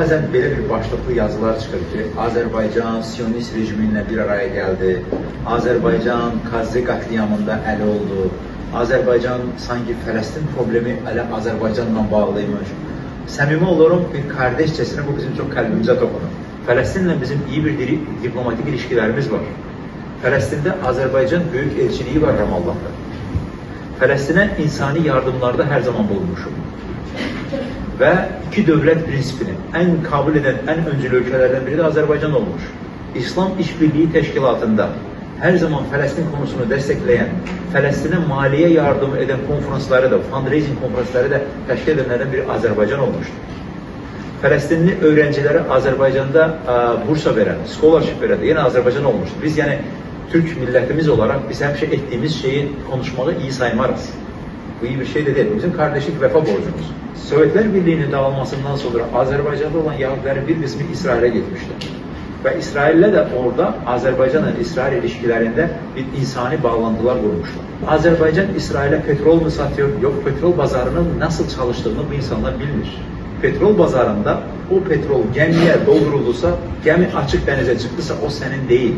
Bazen belə bir başlıqlı yazılar çıxır ki, Azərbaycan Siyonist rejiminlə bir araya gəldi, Azərbaycan Kazze qətliamında əli oldu, Azərbaycan sanki Fələstin problemi elə Azərbaycanla bağlıymış. Səmimi olurum, bir kardeşçesine bu bizim çok kalbimize dokunur. Fələstinlə bizim iyi bir diplomatik ilişkilərimiz var. Fələstində Azərbaycan böyük elçiliyi var Ramallah'da. Fələstinə insani yardımlarda hər zaman bulunmuşum. Və iki dövlət prinsipini ən kabul edən, ən öncül ölkələrdən biri də Azərbaycan olmuş. İslam İşbirliği Təşkilatında hər zaman Fələstin konusunu dəstəkləyən, Fələstinə maliyyə yardım edən konferansları da, fundraising konferansları da təşkil edənlərdən biri Azərbaycan olmuşdur. Fələstinli öğrencilere Azərbaycanda bursa verən, scholarship verən de yine Azərbaycan olmuştur. Biz yani Türk milletimiz olarak biz həmişə ettiğimiz şeyi konuşmağı iyi saymarız. Bu iyi bir şey de değil. Bizim kardeşlik vefa borcumuz. Sovyetler Birliği'nin dağılmasından sonra Azerbaycan'da olan Yahudilerin bir kısmı İsrail'e gitmişti. Ve İsrail'le de orada Azerbaycan'ın İsrail ilişkilerinde bir insani bağlantılar kurmuşlar. Azerbaycan İsrail'e petrol mu satıyor? Yok, petrol pazarının nasıl çalıştığını bu insanlar bilmiş. Petrol pazarında o petrol gemiye doldurulursa, gemi açık denize çıktıysa o senin değil.